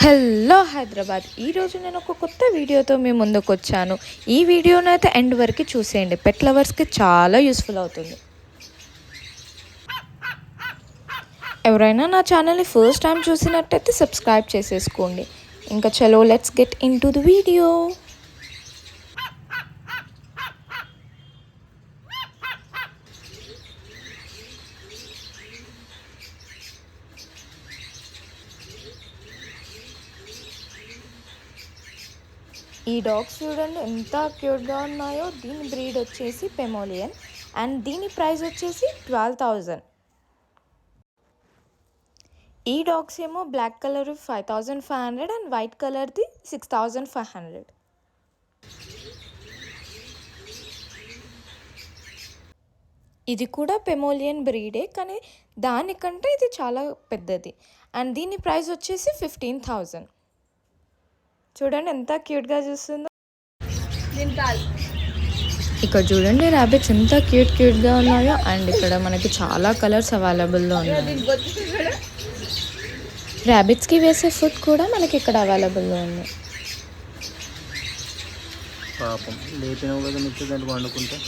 Hello Hyderabad. ఈరోజు నేను ఒక కొత్త వీడియోతో మీ ముందుకు వచ్చాను. ఈ వీడియోని అయితే ఎండ్ వరకు చూసేయండి. పెట్ లవర్స్కి చాలా యూస్ఫుల్ అవుతుంది. ఎవరైనా నా ఛానల్ని ఫస్ట్ టైం చూసినట్టయితే సబ్స్క్రైబ్ చేసేసుకోండి. ఇంకా చలో let's get in to the video. ఈ డాగ్స్ చూడండి ఎంత క్యూట్గా ఉన్నాయో. దీని బ్రీడ్ వచ్చేసి పెమోలియన్ అండ్ దీని ప్రైస్ వచ్చేసి 12,000. ఈ డాగ్స్ ఏమో బ్లాక్ కలర్ 5,500 అండ్ వైట్ కలర్ది 6,500. ఇది కూడా పెమోలియన్ బ్రీడే, కానీ దానికంటే ఇది చాలా పెద్దది అండ్ దీని ప్రైస్ వచ్చేసి 15,000. చూడండి ఎంత క్యూట్గా చూస్తుందో. ఇక్కడ చూడండి ర్యాబిట్స్ ఎంత క్యూట్గా ఉన్నాయో. అండ్ ఇక్కడ మనకి చాలా కలర్స్ అవైలబుల్లో ఉన్నాయి. ర్యాబిట్స్కి వేసే ఫుడ్ కూడా మనకి ఇక్కడ అవైలబుల్లో ఉంది. పాపం లేపినావు కదా మిత్రుడు దాంట్లో వండుకుంటే.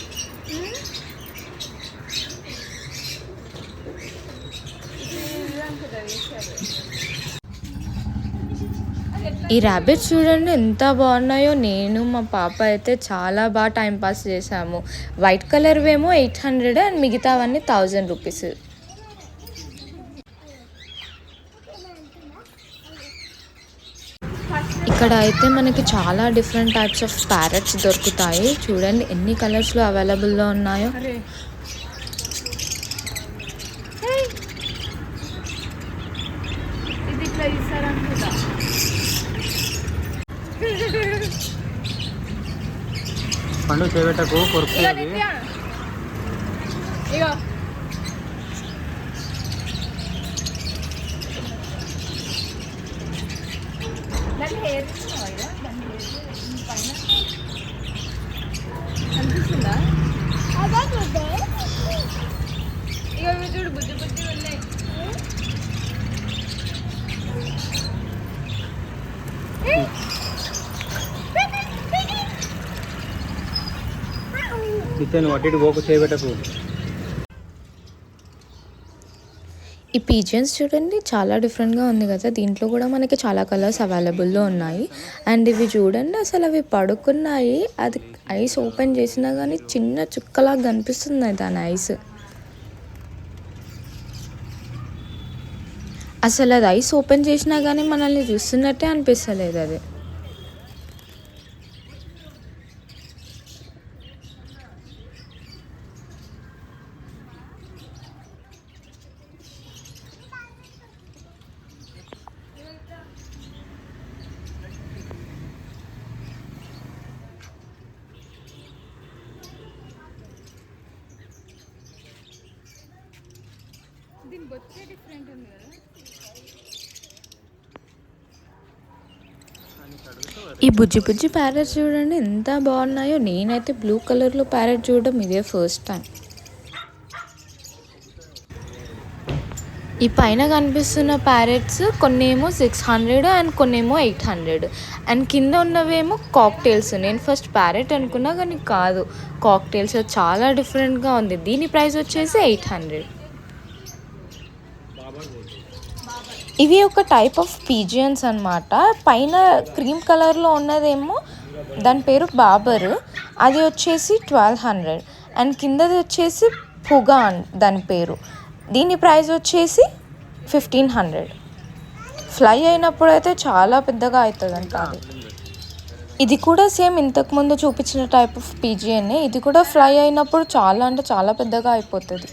ఈ ర్యాబిట్స్ చూడండి ఎంత బాగున్నాయో. నేను మా పాప అయితే చాలా బాగా టైంపాస్ చేసాము. వైట్ కలర్వేమో 800 అండ్ మిగతావన్నీ 1000 రూపీస్. ఇక్కడ అయితే మనకి చాలా డిఫరెంట్ టైప్స్ ఆఫ్ ప్యారెట్స్ దొరుకుతాయి. చూడండి ఎన్ని కలర్స్లో అవైలబుల్లో ఉన్నాయో. పండు చేపెట్టకు కొరుకుతుంది. అనిపిస్తుందా? ఇక చూడు బుద్ధి బుద్ధి ఉన్నాయి. ఇతను అటు ఇటు పోకు చేపెట్టకు. ఈ పీజియన్స్ చూడండి చాలా డిఫరెంట్గా ఉంది కదా. దీంట్లో కూడా మనకి చాలా కలర్స్ అవైలబుల్లో ఉన్నాయి. అండ్ ఇవి చూడండి అసలు అవి పడుకున్నాయి. అది ఐస్ ఓపెన్ చేసినా కానీ చిన్న చుక్కలాగా కనిపిస్తుంది దాని ఐస్. అసలు అది ఐస్ ఓపెన్ చేసినా కానీ మనల్ని చూస్తున్నట్టే అనిపిస్తలేదు అది. డిఫరెంట్ ఉంది కదా. ఈ బుజ్జి బుజ్జి ప్యారెట్స్ చూడండి ఎంత బాగున్నాయో. నేనైతే బ్లూ కలర్లో ప్యారెట్ చూడడం ఇదే ఫస్ట్ టైం. ఈ పైన కనిపిస్తున్న ప్యారెట్స్ కొన్నేమో 600 అండ్ కొన్నేమో 800 అండ్ కింద ఉన్నవేమో కాక్టైల్స్. నేను ఫస్ట్ ప్యారెట్ అనుకున్నా కానీ కాదు, కాక్టైల్స్. చాలా డిఫరెంట్గా ఉంది. దీని ప్రైస్ వచ్చేసి 800. ఇవి ఒక టైప్ ఆఫ్ పీజియన్స్ అన్నమాట. పైన క్రీమ్ కలర్లో ఉన్నదేమో దాని పేరు బాబర్, అది వచ్చేసి 1200 అండ్ కిందది వచ్చేసి పుగాన్ దాని పేరు. దీని ప్రైస్ వచ్చేసి 1500. ఫ్లై అయినప్పుడు అయితే చాలా పెద్దగా అవుతుందంట అది. ఇది కూడా సేమ్ ఇంతకుముందు చూపించిన టైప్ ఆఫ్ పీజియన్నే. ఇది కూడా ఫ్లై అయినప్పుడు చాలా అంటే చాలా పెద్దగా అయిపోతుంది.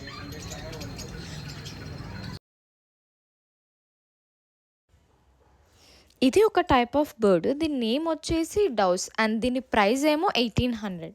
ఇది ఒక టైప్ ఆఫ్ బర్డ్. దీని నేమ్ వచ్చేసి డౌస్ అండ్ దీని ప్రైస్ ఏమో 1800.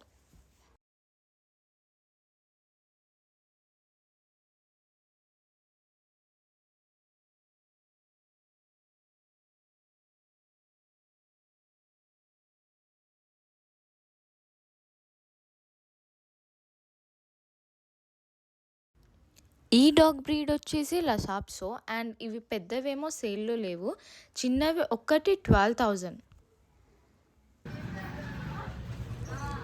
ఈ డాగ్ బ్రీడ్ వచ్చేసి లసాప్సో అండ్ ఇవి పెద్దవేమో సేల్లో లేవు, చిన్నవి ఒక్కటి 12,000.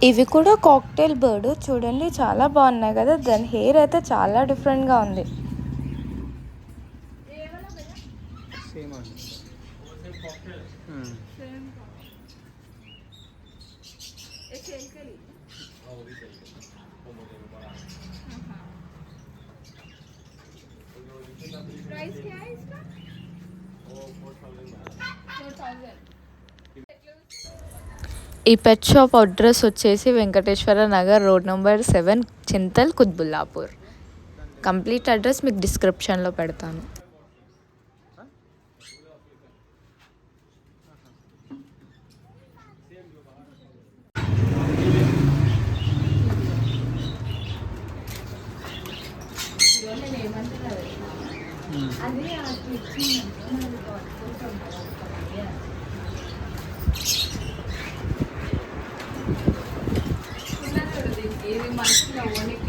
ఇవి కూడా కాక్టైల్ బర్డ్, చూడండి చాలా బాగున్నాయి కదా, దాని హెయిర్ అయితే చాలా డిఫరెంట్గా ఉంది. సేమ్ అండి. प्राइस क्या है इसका? वो 4,000. ఈ పెట్ షాప్ అడ్రస్ వచ్చేసి Venkateswara Nagar, road number 7, Chintal, Quthbullapur. Complete address మీకు డిస్క్రిప్షన్లో పెడతాను.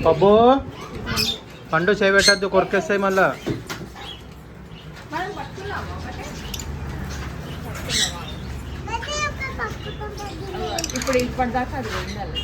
పబ్బు పండు చేయబెట్టద్దు, కొరికేస్తాయి మళ్ళా. ఇప్పుడు ఇప్పటిదాకా అది ఉండాలి.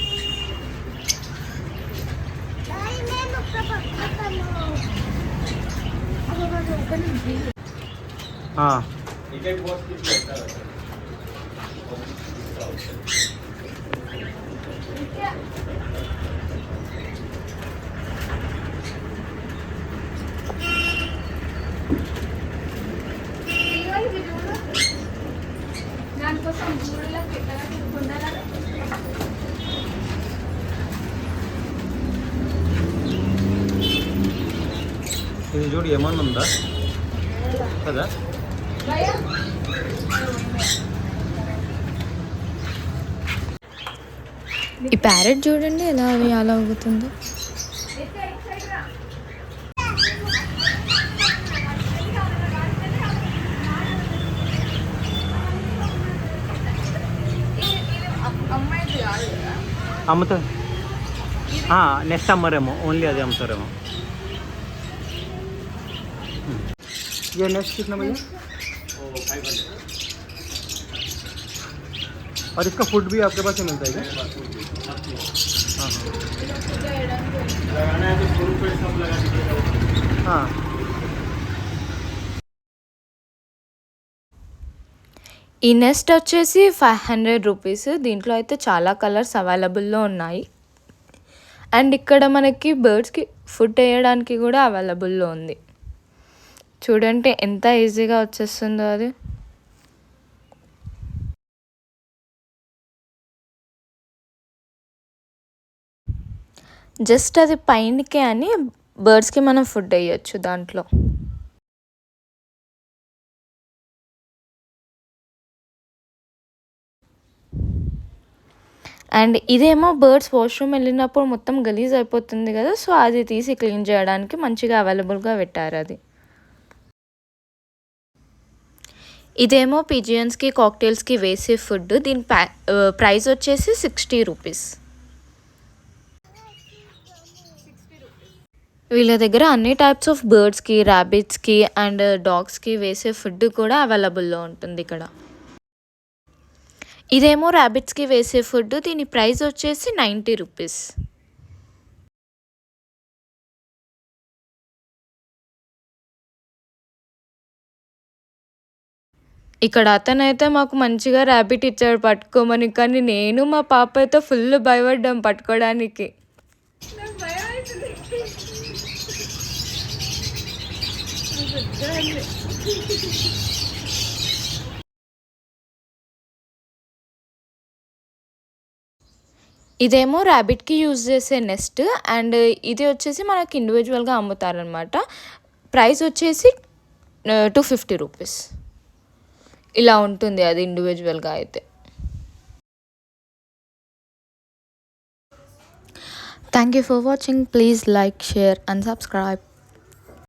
దానికోసం ఊళ్ళో పెట్టాలని ఉండాలని ఇది చూడు ఏమన్నా ఉందా కదా. ఈ ప్యారెట్ చూడండి ఎలా అలా అవుతుందో. అమ్ముతా నెక్స్ట్ అమ్మరేమో, ఓన్లీ అదే అమ్ముతారేమో. ये नेक्स्ट कितना भैया? 500. और इसका फूड भी आपके पास ही मिलता है क्या? हाँ. ఈ నెస్ట్ వచ్చేసి 500 రూపీస్. దీంట్లో అయితే చాలా కలర్స్ అవైలబుల్లో ఉన్నాయి. అండ్ ఇక్కడ మనకి బర్డ్స్కి ఫుడ్ వేయడానికి కూడా అవైలబుల్లో ఉంది. చూడండి ఎంత ఈజీగా వచ్చేస్తుందో అది. జస్ట్ అది పైనకే అని బర్డ్స్కి మనం ఫుడ్ వేయచ్చు దాంట్లో. అండ్ ఇదేమో బర్డ్స్ వాష్రూమ్ వెళ్ళినప్పుడు మొత్తం గలీజ్ అయిపోతుంది కదా, సో అది తీసి క్లీన్ చేయడానికి మంచిగా అవైలబుల్గా పెట్టారు అది. ఇదేమో పిజియన్స్కి కాక్టైల్స్కి వేసే ఫుడ్. దీని ప్రైస్ వచ్చేసి 60 రూపీస్. వీళ్ళ దగ్గర అన్ని టైప్స్ ఆఫ్ బర్డ్స్కి, ర్యాబిట్స్కి అండ్ డాగ్స్కి వేసే ఫుడ్ కూడా అవైలబుల్లో ఉంటుంది ఇక్కడ. ఇదేమో ర్యాబిట్స్కి వేసే ఫుడ్. దీని ప్రైస్ వచ్చేసి 90 రూపీస్. ఇక్కడ అతనైతే మాకు మంచిగా ర్యాబిట్ ఇచ్చాడు పట్టుకోమని, కానీ నేను మా పాప అయితే ఫుల్ భయపడ్డాం పట్టుకోవడానికి. ఇదేమో ర్యాబిట్కి యూజ్ చేసే నెస్ట్ అండ్ ఇది వచ్చేసి మనకి ఇండివిజువల్గా అమ్ముతారనమాట. ప్రైస్ వచ్చేసి 250 రూపీస్. ఇలా ఉంటుంది అది ఇండివిజువల్గా అయితే. Thank you for watching. Please like, share and subscribe.